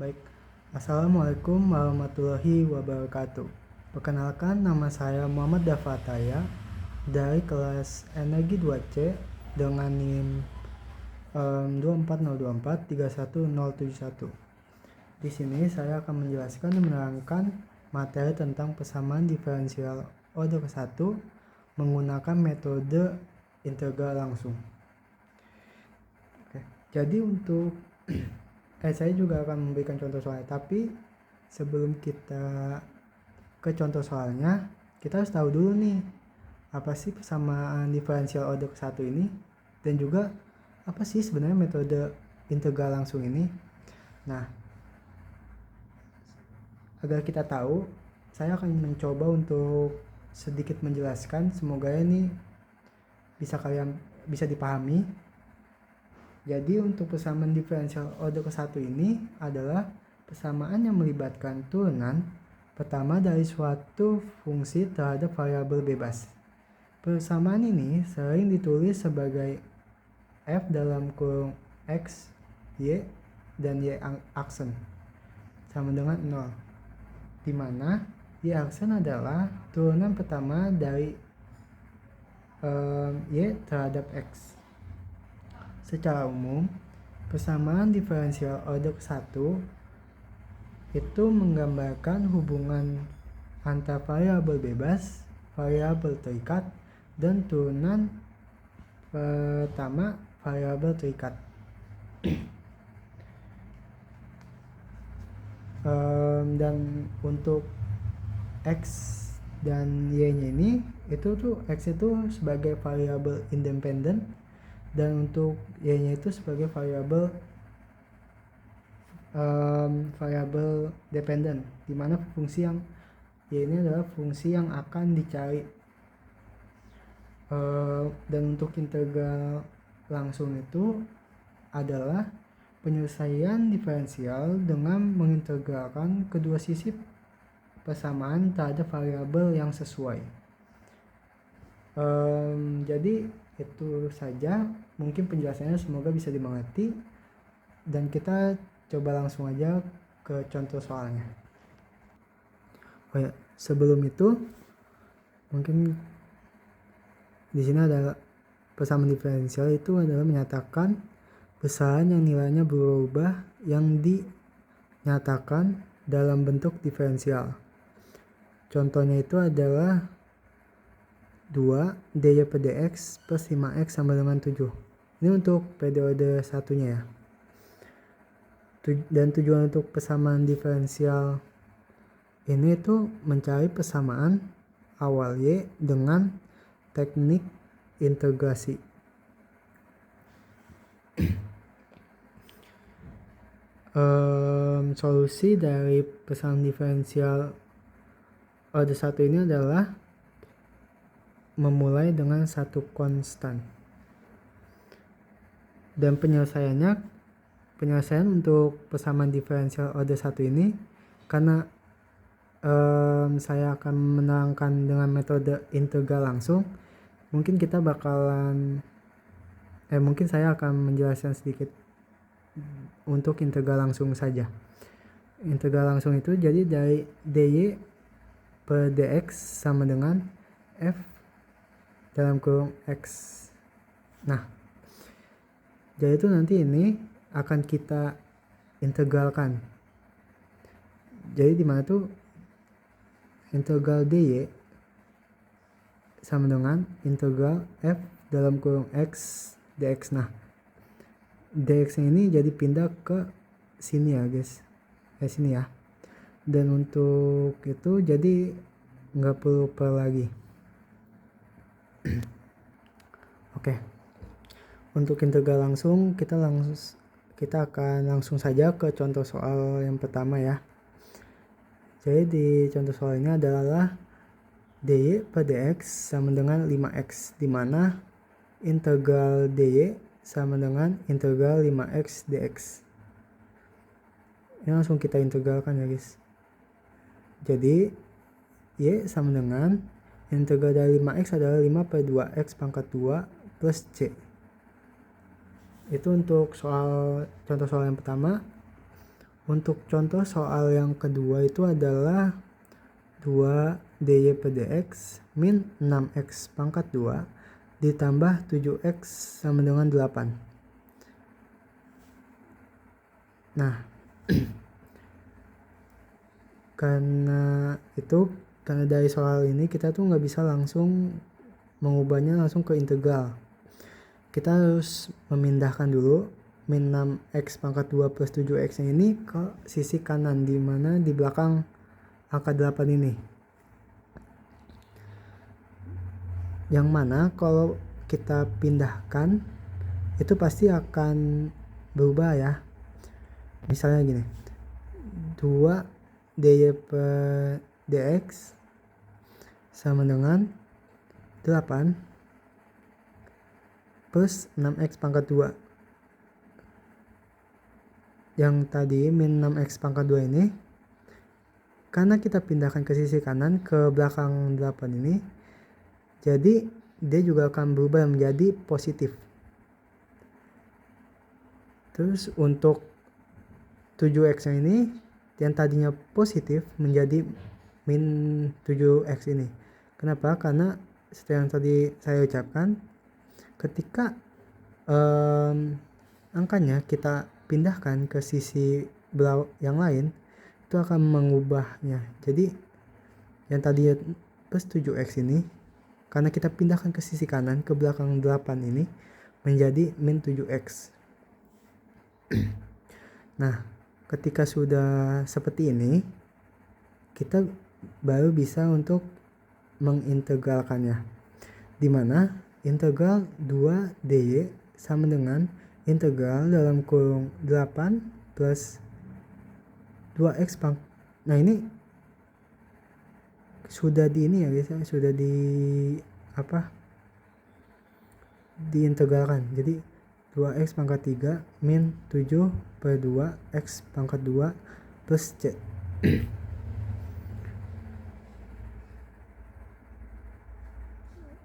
Baik, Assalamualaikum warahmatullahi wabarakatuh. Perkenalkan, nama saya Muhammad Dafataya dari kelas Energi 2C dengan NIM 24024 31071. Di sini saya akan menjelaskan dan menerangkan materi tentang persamaan diferensial order 1 menggunakan metode integral langsung. Oke, jadi untuk saya juga akan memberikan contoh soalnya, tapi sebelum kita ke contoh soalnya, kita harus tahu dulu nih apa sih persamaan diferensial order ke 1 ini, dan juga apa sih sebenarnya metode integral langsung ini. Nah, agar kita tahu, saya akan mencoba untuk sedikit menjelaskan, semoga ini bisa dipahami. Jadi untuk persamaan diferensial order ke-1 ini adalah persamaan yang melibatkan turunan pertama dari suatu fungsi terhadap variabel bebas. Persamaan ini sering ditulis sebagai f dalam kurung x, y, dan y aksen sama dengan 0, di mana y aksen adalah turunan pertama dari y terhadap x. Secara umum, persamaan diferensial order 1 itu menggambarkan hubungan antar variabel bebas, variabel terikat, dan turunan pertama variabel terikat. Dan untuk x dan y-nya ini, itu tuh x itu sebagai variabel independen, dan untuk y-nya itu sebagai variabel dependen, di mana fungsi yang y ini adalah fungsi yang akan dicari. Dan untuk integral langsung itu adalah penyelesaian diferensial dengan mengintegralkan kedua sisi persamaan terhadap variabel yang sesuai. Jadi itu saja mungkin penjelasannya, semoga bisa dimengerti, dan kita coba langsung aja ke contoh soalnya. Oh ya, sebelum itu mungkin di sini ada persamaan diferensial itu adalah menyatakan besaran yang nilainya berubah yang dinyatakan dalam bentuk diferensial. Contohnya itu adalah 2 dy per dx plus 5x sama dengan 7. Ini untuk periode satunya ya. Dan tujuan untuk persamaan diferensial ini itu mencari persamaan awal y dengan teknik integrasi. Solusi dari persamaan diferensial order 1 ini adalah memulai dengan satu konstan, dan penyelesaian untuk persamaan diferensial order 1 ini, karena saya akan menerangkan dengan metode integral langsung, mungkin saya akan menjelaskan sedikit untuk integral langsung saja. Integral langsung itu jadi dari dy per dx sama dengan f dalam kurung x. Nah, jadi itu nanti ini akan kita integralkan. Jadi di mana tuh integral dy sama dengan integral f dalam kurung x dx. Nah, dx ini jadi pindah ke sini ya guys, sini ya. Dan untuk itu jadi nggak perlu lagi. Oke. Untuk integral langsung kita akan langsung saja ke contoh soal yang pertama ya. Jadi di contoh soal ini adalah dy per dx sama dengan 5x, di mana integral dy sama dengan integral 5x dx. Ini langsung kita integralkan ya guys. Jadi y sama dengan integral dari 5x adalah 5 per 2x pangkat 2 plus c. Itu untuk contoh soal yang pertama. Untuk contoh soal yang kedua itu adalah 2 dy per dx min 6x pangkat 2 ditambah 7x sama dengan 8. Nah, karena dari soal ini kita tuh nggak bisa langsung mengubahnya langsung ke integral. Kita harus memindahkan dulu min 6x pangkat 2 plus 7x ini ke sisi kanan, di mana di belakang angka 8 ini. Yang mana kalau kita pindahkan itu pasti akan berubah ya. Misalnya gini, 2 dy per dx sama dengan 8 plus 6x pangkat 2. Yang tadi min 6x pangkat 2 ini, karena kita pindahkan ke sisi kanan ke belakang 8 ini, jadi dia juga akan berubah menjadi positif. Terus untuk 7x ini yang tadinya positif menjadi min 7x ini. Kenapa? Karena seperti yang tadi saya ucapkan, ketika angkanya kita pindahkan ke sisi yang lain, itu akan mengubahnya. Jadi yang tadinya plus 7x ini, karena kita pindahkan ke sisi kanan ke belakang 8 ini, menjadi min 7x. Nah, ketika sudah seperti ini, kita baru bisa untuk mengintegralkannya, dimana integral 2 dy sama dengan integral dalam kurung 8 plus 2x pangkat. Nah, ini sudah di ini ya guys, sudah diintegralkan. Jadi 2x pangkat 3 min 7 per 2 x pangkat 2 plus c.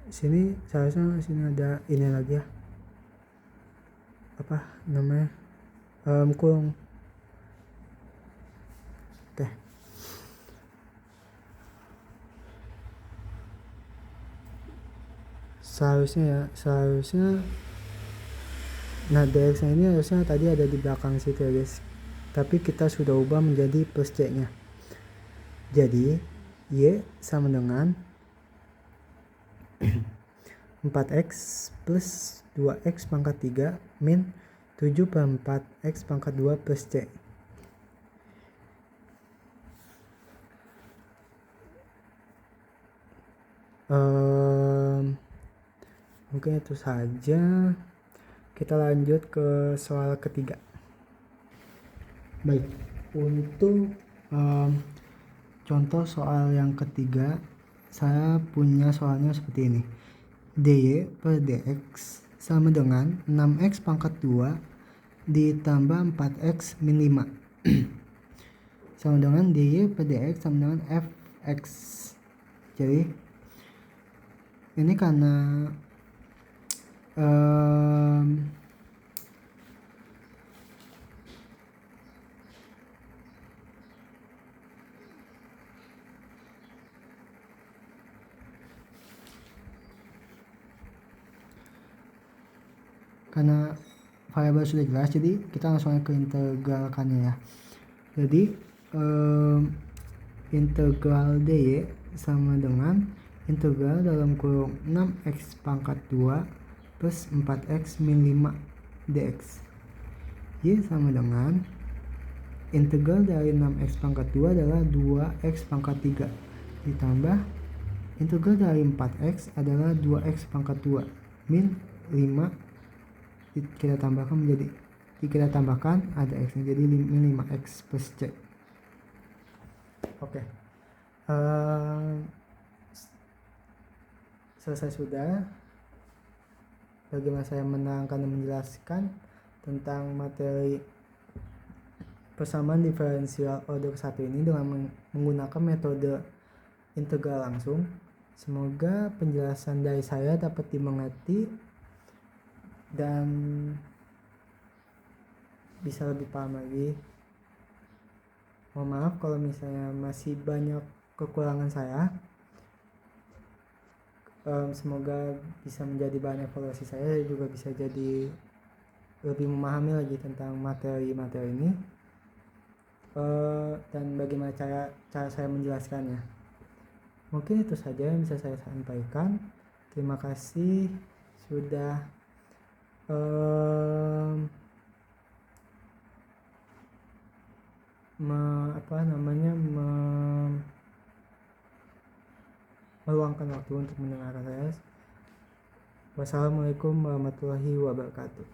Sini seharusnya sini ada ini lagi ya, apa namanya, kurung. Oke. Seharusnya nah dx ini harusnya tadi ada di belakang situ ya guys, tapi kita sudah ubah menjadi plus c nya. Jadi y sama dengan 4x plus 2x pangkat 3 min 7 per 4x pangkat 2 plus c. Mungkin itu saja. Kita lanjut ke soal ketiga. Baik, untuk contoh soal yang ketiga, saya punya soalnya seperti ini. dy per dx sama dengan 6x pangkat 2 ditambah 4x min 5 sama dengan dy per dx sama dengan fx. Jadi ini karena variabel sudah jelas, jadi kita langsung ke integralkannya ya. Jadi integral dy sama dengan integral dalam kurung 6x pangkat 2 plus 4x min 5 dx. Y sama dengan integral dari 6x pangkat 2 adalah 2x pangkat 3 ditambah integral dari 4x adalah 2x pangkat 2 min 5, kita tambahkan ada x nya, jadi min 5x plus c. Oke. Selesai sudah. Bagaimana saya menerangkan dan menjelaskan tentang materi persamaan diferensial order 1 ini dengan menggunakan metode integral langsung. Semoga penjelasan dari saya dapat dimengerti dan bisa lebih paham lagi. Mohon maaf kalau misalnya masih banyak kekurangan saya. Semoga bisa menjadi bahan evaluasi saya juga bisa jadi lebih memahami lagi tentang materi-materi ini, dan bagaimana cara saya menjelaskannya. Mungkin itu saja yang bisa saya sampaikan. Terima kasih sudah meluangkan waktu untuk mendengarkan saya. Wassalamualaikum warahmatullahi wabarakatuh.